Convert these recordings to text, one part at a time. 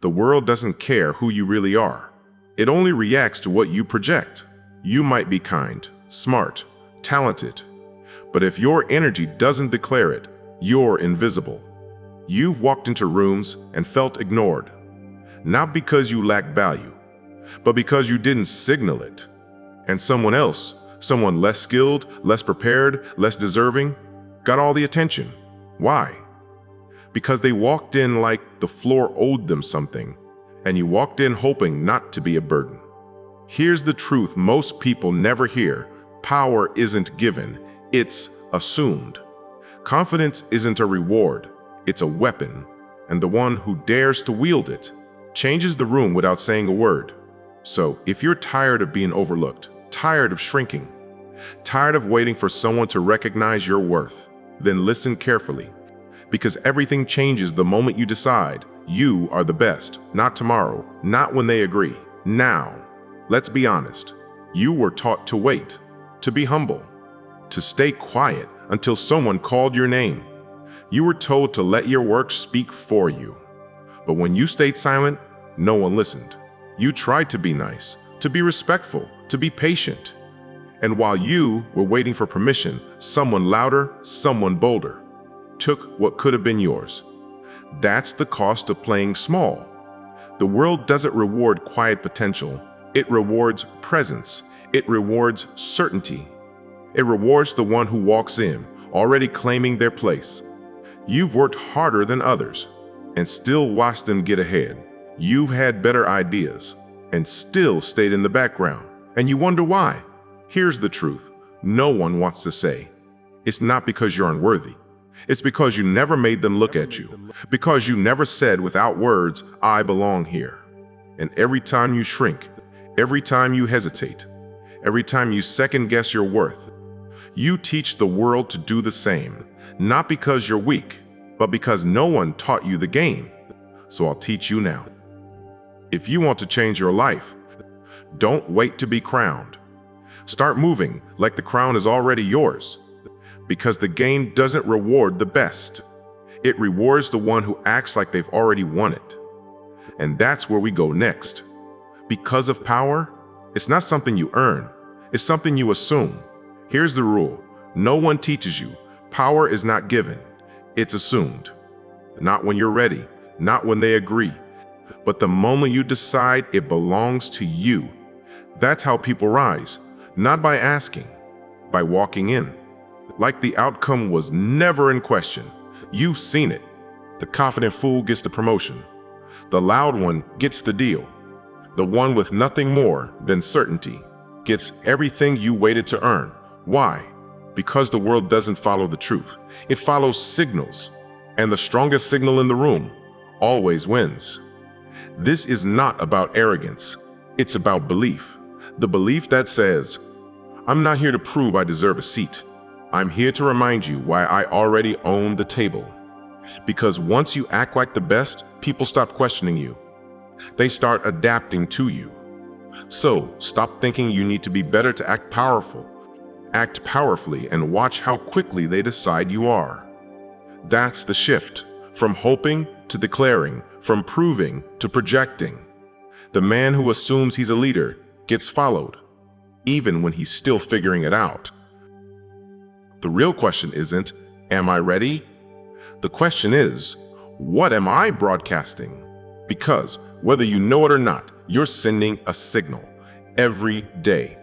The world doesn't care who you really are. It only reacts to what you project. You might be kind, smart, talented, but if your energy doesn't declare it, you're invisible. You've walked into rooms and felt ignored, not because you lack value, but because you didn't signal it. And someone else, someone less skilled, less prepared, less deserving, got all the attention. Why? Because they walked in like the floor owed them something, and you walked in hoping not to be a burden. Here's the truth most people never hear. Power isn't given, it's assumed. Confidence isn't a reward, it's a weapon, and the one who dares to wield it changes the room without saying a word. So, if you're tired of being overlooked, tired of shrinking, tired of waiting for someone to recognize your worth, then listen carefully, because everything changes the moment you decide you are the best, not tomorrow, not when they agree, now. Let's be honest. You were taught to wait, to be humble, to stay quiet until someone called your name. You were told to let your work speak for you. But when you stayed silent, no one listened. You tried to be nice, to be respectful, to be patient. And while you were waiting for permission, someone louder, someone bolder, took what could have been yours. That's the cost of playing small. The world doesn't reward quiet potential. It rewards presence. It rewards certainty. It rewards the one who walks in, already claiming their place. You've worked harder than others and still watched them get ahead. You've had better ideas and still stayed in the background. And you wonder why. Here's the truth. No one wants to say. It's not because you're unworthy. It's because you never made them look at you. Because you never said without words, I belong here. And every time you shrink, every time you hesitate, every time you second guess your worth, you teach the world to do the same. Not because you're weak, but because no one taught you the game. So I'll teach you now. If you want to change your life, don't wait to be crowned. Start moving like the crown is already yours. Because the game doesn't reward the best. It rewards the one who acts like they've already won it. And that's where we go next. Because of power, it's not something you earn. It's something you assume. Here's the rule. No one teaches you. Power is not given. It's assumed. Not when you're ready, not when they agree, but the moment you decide it belongs to you. That's how people rise, not by asking, by walking in. Like the outcome was never in question. You've seen it. The confident fool gets the promotion. The loud one gets the deal. The one with nothing more than certainty gets everything you waited to earn. Why? Because the world doesn't follow the truth. It follows signals, and the strongest signal in the room always wins. This is not about arrogance. It's about belief. The belief that says, I'm not here to prove I deserve a seat. I'm here to remind you why I already own the table. Because once you act like the best, people stop questioning you. They start adapting to you. So stop thinking you need to be better to act powerful. Act powerfully and watch how quickly they decide you are. That's the shift, from hoping to declaring, from proving to projecting. The man who assumes he's a leader gets followed, even when he's still figuring it out. The real question isn't, am I ready? The question is, what am I broadcasting? Because whether you know it or not, you're sending a signal every day,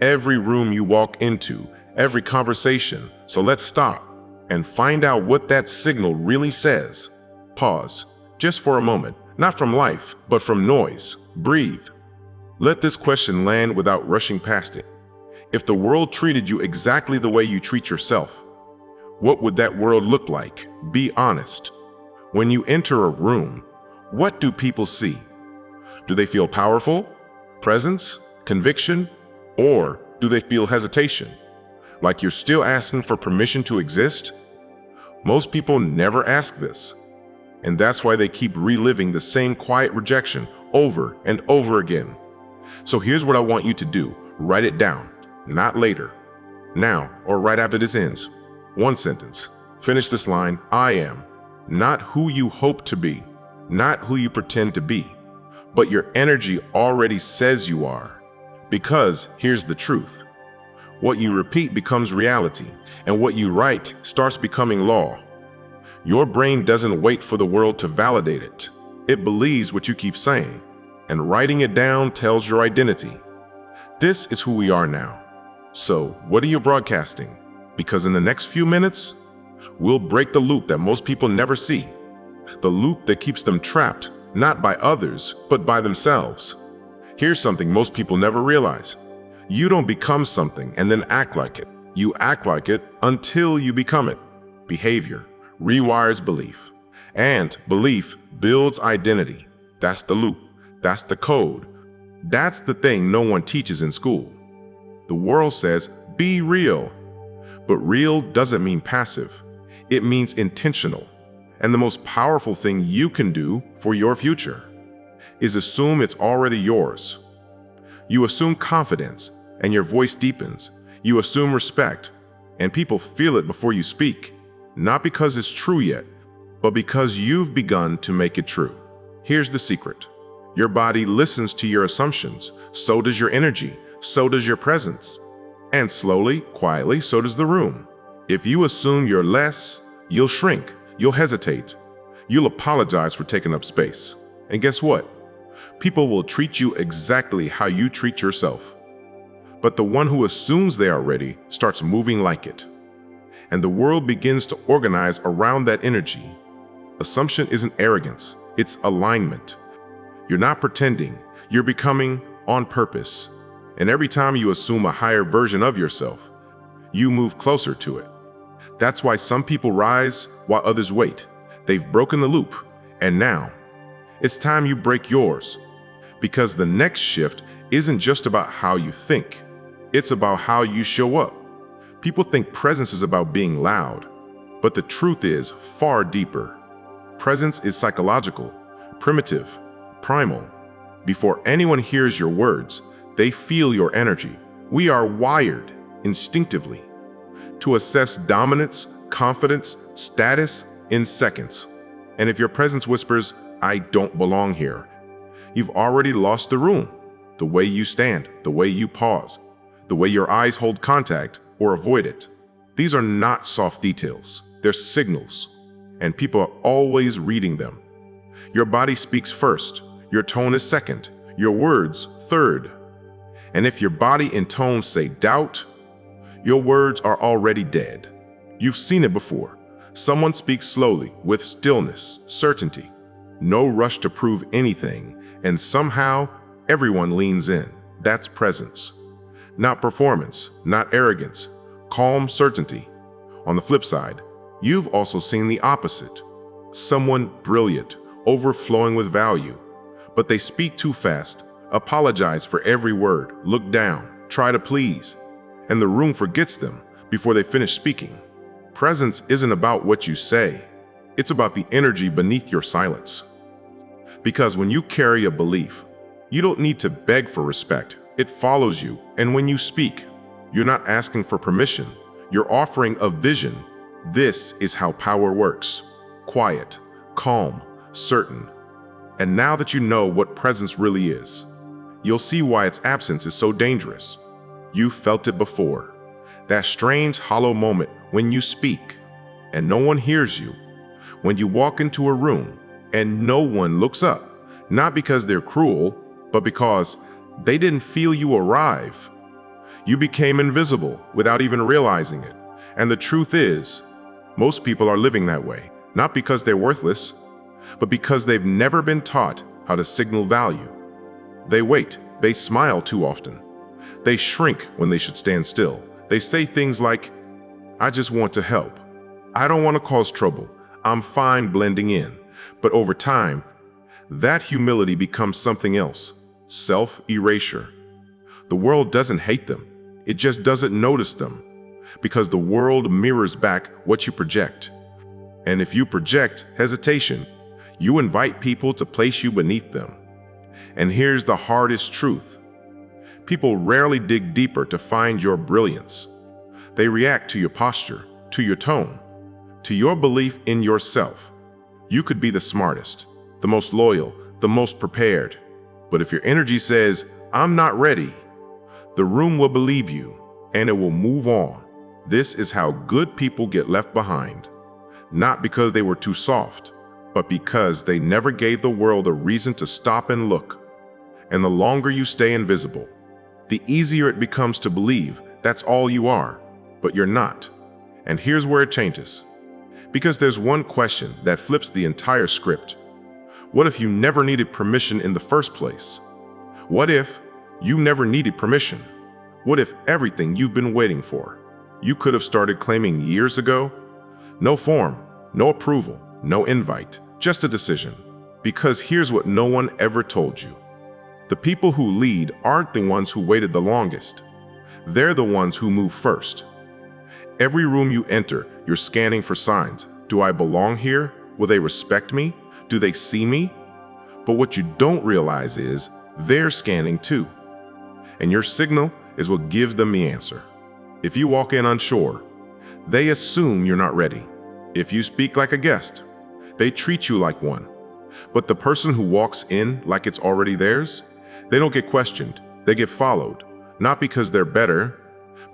every room you walk into, every conversation. So let's stop and find out what that signal really says. Pause, just for a moment, not from life, but from noise. Breathe. Let this question land without rushing past it. If the world treated you exactly the way you treat yourself, what would that world look like? Be honest. When you enter a room, what do people see? Do they feel powerful, presence, conviction, or do they feel hesitation? Like you're still asking for permission to exist? Most people never ask this, and that's why they keep reliving the same quiet rejection over and over again. So here's what I want you to do. Write it down, not later, now or right after this ends. One sentence. Finish this line. I am not who you hope to be. not who you pretend to be, but your energy already says you are. Because here's the truth. What you repeat becomes reality, and what you write starts becoming law. Your brain doesn't wait for the world to validate it. It believes what you keep saying, and writing it down tells your identity. This is who we are now. So, what are you broadcasting? Because in the next few minutes, we'll break the loop that most people never see. The loop that keeps them trapped, not by others, but by themselves. Here's something most people never realize. You don't become something and then act like it. You act like it until you become it. Behavior rewires belief, and belief builds identity. That's the loop. That's the code. That's the thing no one teaches in school. The world says, be real. But real doesn't mean passive. It means intentional. And the most powerful thing you can do for your future is assume it's already yours. You assume confidence, and your voice deepens. You assume respect, and people feel it before you speak. Not because it's true yet, but because you've begun to make it true. Here's the secret. Your body listens to your assumptions. So does your energy. So does your presence. And slowly, quietly, so does the room. If you assume you're less, you'll shrink. You'll hesitate. You'll apologize for taking up space. And guess what? People will treat you exactly how you treat yourself. But the one who assumes they are ready starts moving like it. And the world begins to organize around that energy. Assumption isn't arrogance, it's alignment. You're not pretending, you're becoming on purpose. And every time you assume a higher version of yourself, you move closer to it. That's why some people rise while others wait. They've broken the loop, and now it's time you break yours. Because the next shift isn't just about how you think, it's about how you show up. People think presence is about being loud, but the truth is far deeper. Presence is psychological, primitive, primal. Before anyone hears your words, they feel your energy. We are wired instinctively to assess dominance, confidence, status in seconds. And if your presence whispers, I don't belong here, you've already lost the room. The way you stand, the way you pause, the way your eyes hold contact or avoid it. These are not soft details. They're signals, and people are always reading them. Your body speaks first, your tone is second, your words third. And if your body and tone say doubt, your words are already dead. You've seen it before. Someone speaks slowly, with stillness, certainty, no rush to prove anything, and somehow everyone leans in. That's presence. Not performance, not arrogance, calm certainty. On the flip side, you've also seen the opposite. Someone brilliant, overflowing with value, but they speak too fast, apologize for every word, look down, try to please, and the room forgets them before they finish speaking. Presence isn't about what you say, it's about the energy beneath your silence. Because when you carry a belief, you don't need to beg for respect. It follows you, and when you speak, you're not asking for permission, you're offering a vision. This is how power works. Quiet, calm, certain. And now that you know what presence really is, you'll see why its absence is so dangerous. You felt it before. That strange, hollow moment when you speak and no one hears you. When you walk into a room and no one looks up, not because they're cruel, but because they didn't feel you arrive. You became invisible without even realizing it. And the truth is, most people are living that way, not because they're worthless, but because they've never been taught how to signal value. They wait, they smile too often. They shrink when they should stand still. They say things like, I just want to help. I don't want to cause trouble. I'm fine blending in. But over time, that humility becomes something else. Self-erasure. The world doesn't hate them. It just doesn't notice them. Because the world mirrors back what you project. And if you project hesitation, you invite people to place you beneath them. And here's the hardest truth. People rarely dig deeper to find your brilliance. They react to your posture, to your tone, to your belief in yourself. You could be the smartest, the most loyal, the most prepared. But if your energy says, "I'm not ready," the room will believe you, and it will move on. This is how good people get left behind. Not because they were too soft, but because they never gave the world a reason to stop and look. And the longer you stay invisible, the easier it becomes to believe that's all you are, but you're not. And here's where it changes. Because there's one question that flips the entire script. What if you never needed permission in the first place? What if you never needed permission? What if everything you've been waiting for, you could have started claiming years ago? No form, no approval, no invite, just a decision. Because here's what no one ever told you. The people who lead aren't the ones who waited the longest. They're the ones who move first. Every room you enter, you're scanning for signs. Do I belong here? Will they respect me? Do they see me? But what you don't realize is they're scanning too. And your signal is what gives them the answer. If you walk in unsure, they assume you're not ready. If you speak like a guest, they treat you like one. But the person who walks in like it's already theirs, they don't get questioned, they get followed. Not because they're better,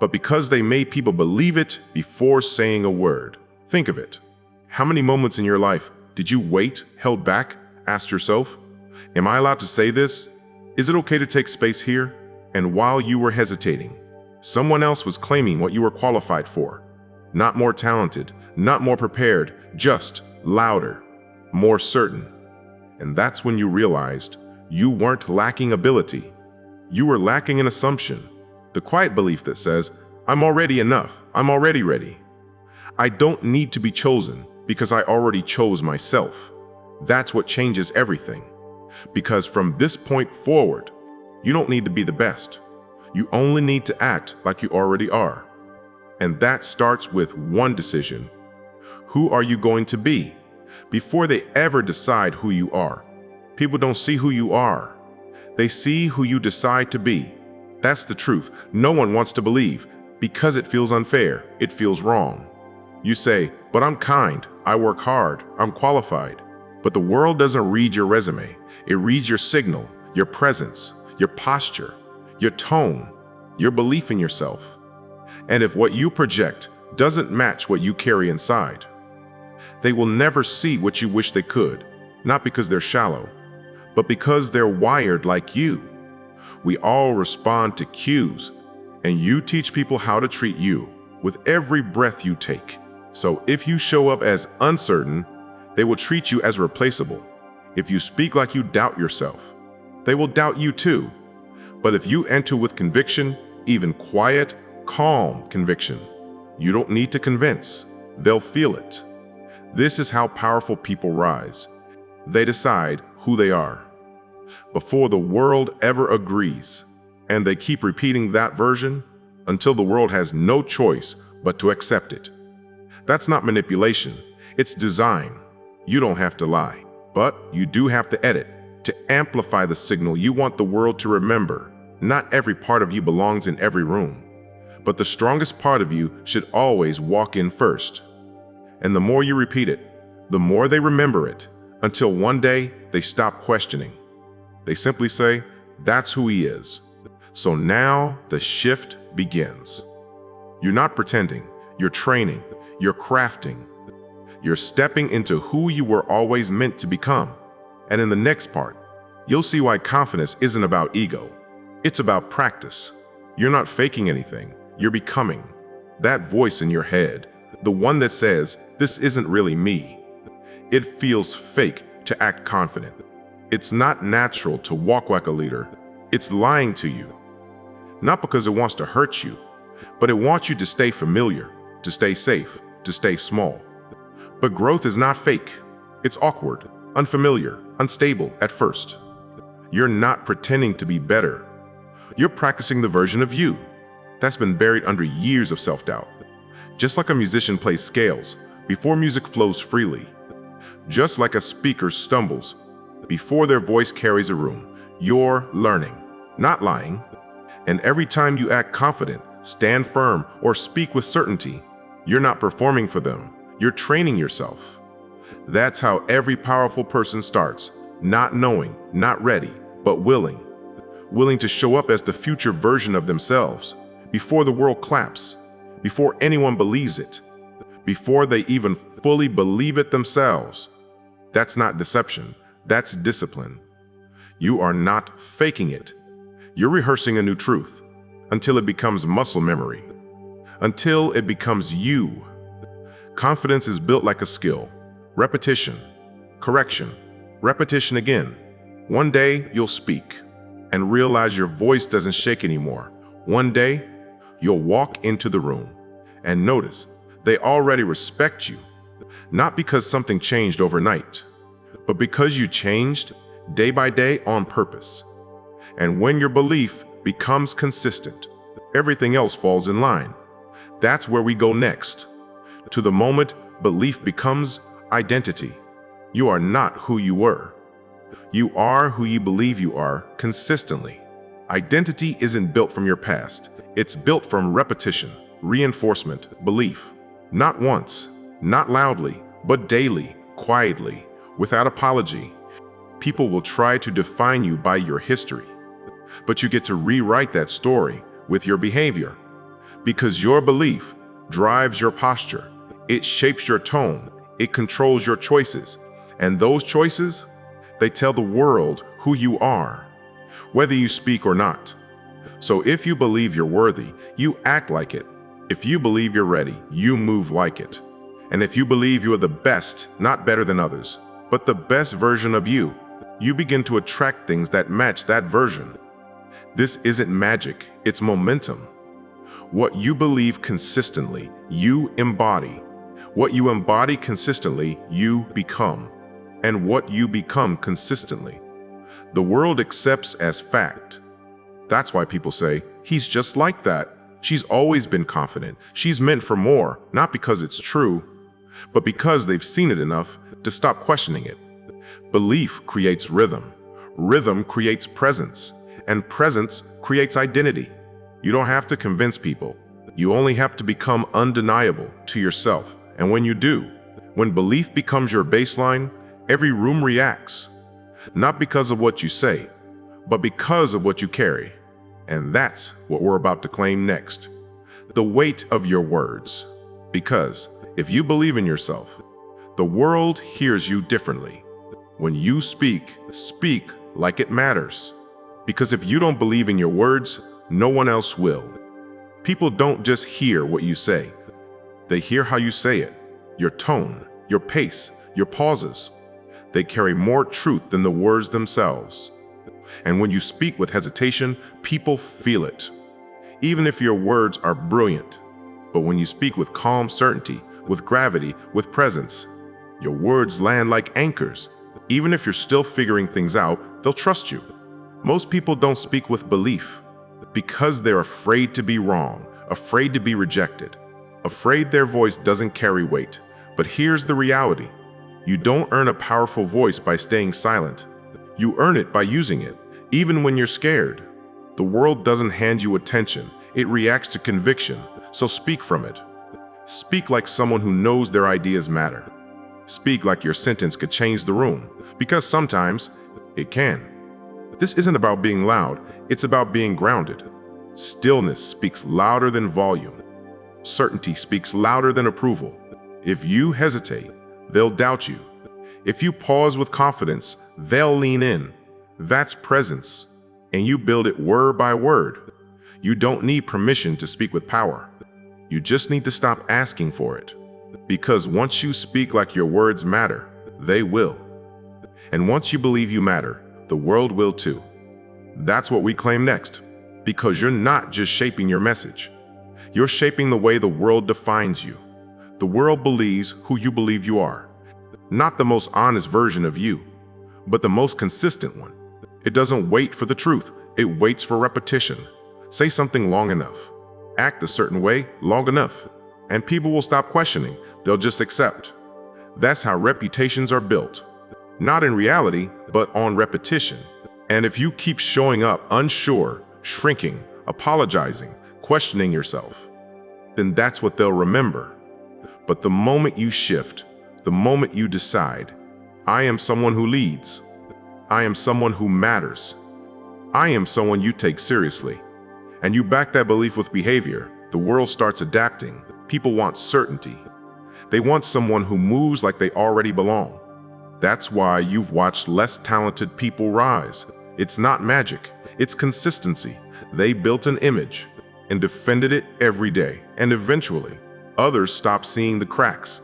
but because they made people believe it before saying a word. Think of it. How many moments in your life did you wait, held back, asked yourself, "Am I allowed to say this? Is it okay to take space here?" And while you were hesitating, someone else was claiming what you were qualified for. Not more talented, not more prepared, just louder, more certain. And that's when you realized you weren't lacking ability. You were lacking an assumption, the quiet belief that says, "I'm already enough, I'm already ready. I don't need to be chosen because I already chose myself." That's what changes everything. Because from this point forward, you don't need to be the best. You only need to act like you already are. And that starts with one decision. Who are you going to be? Before they ever decide who you are, people don't see who you are. They see who you decide to be. That's the truth. No one wants to believe because it feels unfair. It feels wrong. You say, "But I'm kind. I work hard. I'm qualified." But the world doesn't read your resume. It reads your signal, your presence, your posture, your tone, your belief in yourself. And if what you project doesn't match what you carry inside, they will never see what you wish they could, not because they're shallow, but because they're wired like you. We all respond to cues, and you teach people how to treat you with every breath you take. So if you show up as uncertain, they will treat you as replaceable. If you speak like you doubt yourself, they will doubt you too. But if you enter with conviction, even quiet, calm conviction, you don't need to convince. They'll feel it. This is how powerful people rise. They decide who they are before the world ever agrees. And they keep repeating that version until the world has no choice but to accept it. That's not manipulation. It's design. You don't have to lie, but you do have to edit to amplify the signal you want the world to remember. Not every part of you belongs in every room, but the strongest part of you should always walk in first. And the more you repeat it, the more they remember it, until one day they stop questioning. They simply say, "That's who he is." So now the shift begins. You're not pretending, you're training, you're crafting. You're stepping into who you were always meant to become. And in the next part, you'll see why confidence isn't about ego. It's about practice. You're not faking anything, you're becoming. That voice in your head, the one that says, "This isn't really me." It feels fake to act confident. It's not natural to walk like a leader. It's lying to you. Not because it wants to hurt you, but it wants you to stay familiar, to stay safe, to stay small. But growth is not fake. It's awkward, unfamiliar, unstable at first. You're not pretending to be better. You're practicing the version of you that's been buried under years of self-doubt. Just like a musician plays scales before music flows freely. Just like a speaker stumbles before their voice carries a room. You're learning, not lying. And every time you act confident, stand firm, or speak with certainty, you're not performing for them. You're training yourself. That's how every powerful person starts, not knowing, not ready, but willing. Willing to show up as the future version of themselves, before the world claps, before anyone believes it, before they even fully believe it themselves. That's not deception, that's discipline. You are not faking it. You're rehearsing a new truth until it becomes muscle memory, until it becomes you. Confidence is built like a skill. Repetition, correction, repetition again. One day you'll speak and realize your voice doesn't shake anymore. One day you'll walk into the room and notice they already respect you, not because something changed overnight, but because you changed day by day on purpose. And when your belief becomes consistent, everything else falls in line. That's where we go next, to the moment belief becomes identity. You are not who you were. You are who you believe you are consistently. Identity isn't built from your past. It's built from repetition, reinforcement, belief. Not once, not loudly, but daily, quietly, without apology. People will try to define you by your history, but you get to rewrite that story with your behavior, because your belief drives your posture. It shapes your tone. It controls your choices. And those choices, they tell the world who you are, whether you speak or not. So if you believe you're worthy, you act like it. If you believe you're ready, you move like it. And if you believe you are the best, not better than others, but the best version of you, you begin to attract things that match that version. This isn't magic, it's momentum. What you believe consistently, you embody. What you embody consistently, you become. And what you become consistently, the world accepts as fact. That's why people say, he's just like that. She's always been confident. She's meant for more, not because it's true, but because they've seen it enough to stop questioning it. Belief creates rhythm. Rhythm creates presence. And presence creates identity. You don't have to convince people. You only have to become undeniable to yourself. And when you do, when belief becomes your baseline, every room reacts. Not because of what you say, but because of what you carry. And that's what we're about to claim next. The weight of your words. Because if you believe in yourself, the world hears you differently. When you speak, speak like it matters. Because if you don't believe in your words, no one else will. People don't just hear what you say. They hear how you say it, your tone, your pace, your pauses. They carry more truth than the words themselves. And when you speak with hesitation, people feel it. Even if your words are brilliant. But when you speak with calm certainty, with gravity, with presence, your words land like anchors. Even if you're still figuring things out, they'll trust you. Most people don't speak with belief because they're afraid to be wrong, afraid to be rejected, afraid their voice doesn't carry weight. But here's the reality. You don't earn a powerful voice by staying silent. You earn it by using it, even when you're scared. The world doesn't hand you attention. It reacts to conviction. So speak from it. Speak like someone who knows their ideas matter. Speak like your sentence could change the room, because sometimes it can. This isn't about being loud. It's about being grounded. Stillness speaks louder than volume. Certainty speaks louder than approval. If you hesitate, they'll doubt you. If you pause with confidence, they'll lean in. That's presence, and you build it word by word. You don't need permission to speak with power. You just need to stop asking for it. Because once you speak like your words matter, they will. And once you believe you matter, the world will too. That's what we claim next. Because you're not just shaping your message. You're shaping the way the world defines you. The world believes who you believe you are. Not the most honest version of you, but the most consistent one. It doesn't wait for the truth. It waits for repetition. Say something long enough. Act a certain way long enough. And people will stop questioning. They'll just accept. That's how reputations are built. Not in reality, but on repetition. And if you keep showing up unsure, shrinking, apologizing, questioning yourself, then that's what they'll remember. But the moment you shift, the moment you decide, I am someone who leads, I am someone who matters. I am someone you take seriously. And you back that belief with behavior, the world starts adapting. People want certainty. They want someone who moves like they already belong. That's why you've watched less talented people rise. It's not magic, it's consistency. They built an image and defended it every day. And eventually, others stopped seeing the cracks.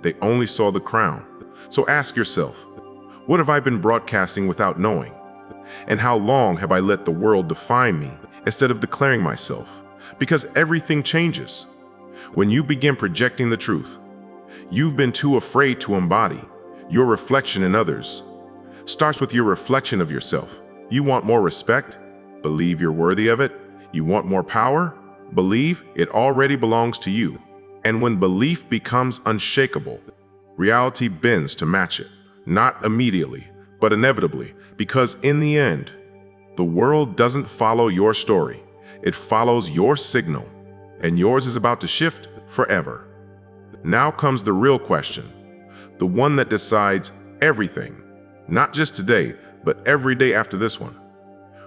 They only saw the crown. So ask yourself, what have I been broadcasting without knowing? And how long have I let the world define me instead of declaring myself? Because everything changes. When you begin projecting the truth, you've been too afraid to embody. Your reflection in others starts with your reflection of yourself. You want more respect? Believe you're worthy of it. You want more power? Believe it already belongs to you. And when belief becomes unshakable, reality bends to match it. Not immediately, but inevitably, because in the end, the world doesn't follow your story. It follows your signal, and yours is about to shift forever. Now comes the real question, the one that decides everything, not just today, but every day after this one.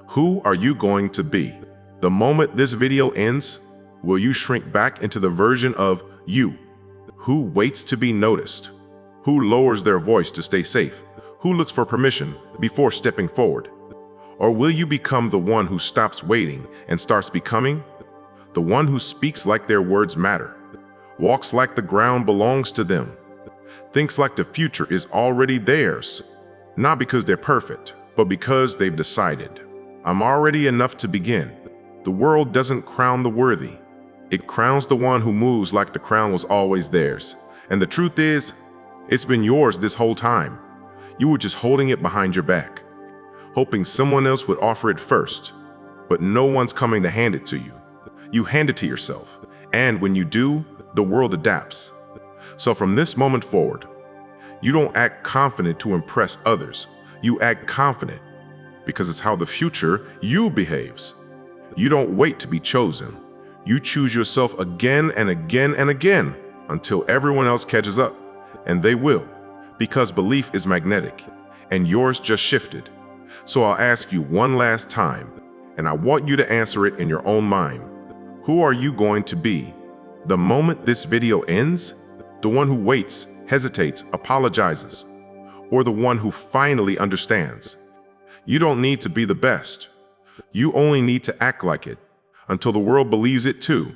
Who are you going to be? The moment this video ends, will you shrink back into the version of you who waits to be noticed, who lowers their voice to stay safe, who looks for permission before stepping forward? Or will you become the one who stops waiting and starts becoming? The one who speaks like their words matter, walks like the ground belongs to them, thinks like the future is already theirs, not because they're perfect, but because they've decided, I'm already enough to begin. The world doesn't crown the worthy. It crowns the one who moves like the crown was always theirs. And the truth is, it's been yours this whole time. You were just holding it behind your back, hoping someone else would offer it first. But no one's coming to hand it to you. You hand it to yourself. And when you do, the world adapts. So from this moment forward, you don't act confident to impress others. You act confident because it's how the future you behaves. You don't wait to be chosen. You choose yourself again and again and again until everyone else catches up. And they will, because belief is magnetic and yours just shifted. So I'll ask you one last time, and I want you to answer it in your own mind. Who are you going to be the moment this video ends? The one who waits, hesitates, apologizes, or the one who finally understands? You don't need to be the best. You only need to act like it until the world believes it too.